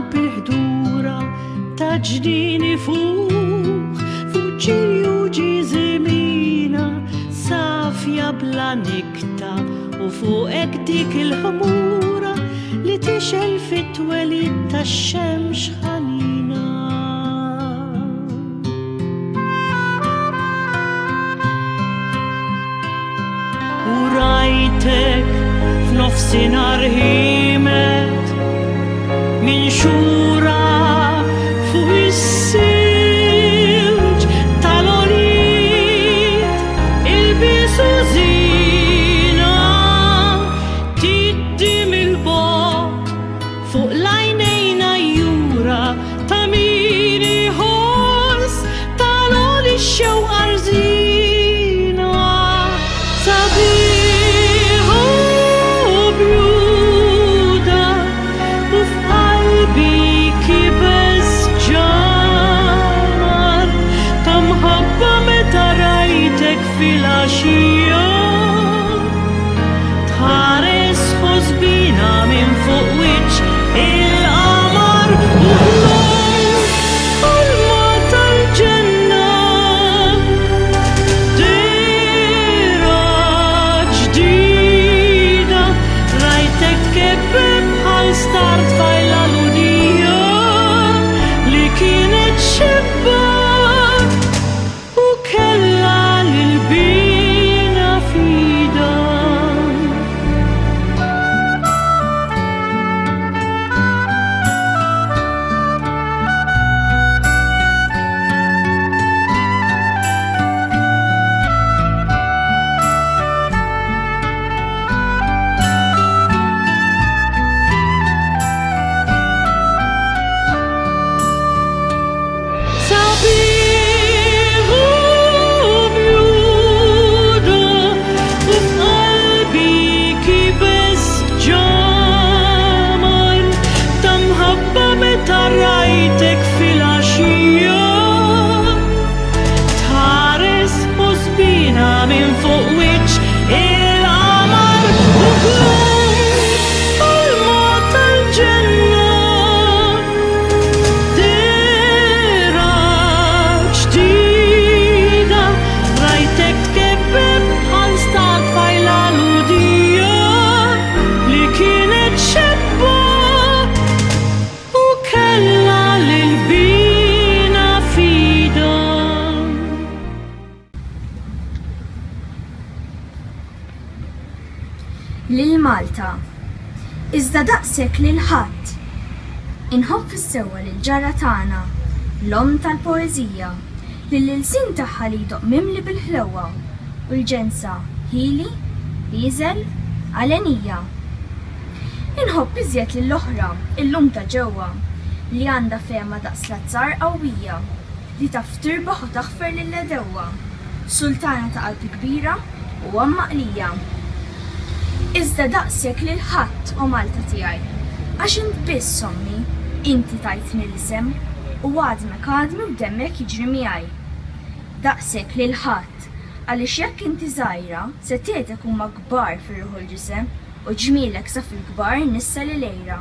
qalbi ħdura ta' ġdini fuq ġirjuġi żemina safja bla nikta u fuqek dik il-ħmura li tixel fit-twelid tax-xemx ħanina. U rajtek f'nofsinhar ħiemet min xura fuq is-silġ tal-olid il-bisu żina tiddim il-bot fuq l-għajnejn ajjura ta' min iħoss tal-oli x-xewqa rżina sabiħa u bjuda u f'qalbi kibes ġamar ta' mħabba meta rajtek fil-għaxija tħares ħosbina minn fuq wiċċ il-qamar u l-ma tal-ġenna dera ġdida rajtek kebbeb bħal star tfajla ludija li kienet xebba u kella l-bina fida. Sabiħa u bjuda u f'qalbi kibes ġamar ta' mħabba meta rajtek fil-għaxija tħares ħosbina minn fuq wiċċ il-qamar u l-ma tal-ġenna dera ġdida rajtek tkebbeb bħal star tfajla ludija li kienet xebba u kella l-bina fida. Lil Malta. Iżda daqshekk lil ħadd. Inħobb fis-sewwa lil ġara tagħna, l-om tal-poeżija, lil-ilsien tagħha li jdoq mimli bil-ħlewwa u l-ġensa ħili, Liesel, Għalenija. Inħobb iżjed lill-oħra, illum ta' ġewwa, li għandha fehma daqs l-azzar qawwija, li taf tirbaħ u taħfer lill-edewwa, sultana ta' qalbi kbira u għammaqlija. Iżda daqshekk lil ħadd u Malta tiegħi, għax int biss ommi, inti tajtni l-isem u għadmek għadmi u demmek jiġri miegħi. Daqshekk lil ħadd għaliex jekk inti żgħira se tietek huma kbar fir-ruħ u l-ġisem u ġmielek sa fil-kbar nissa li lejra.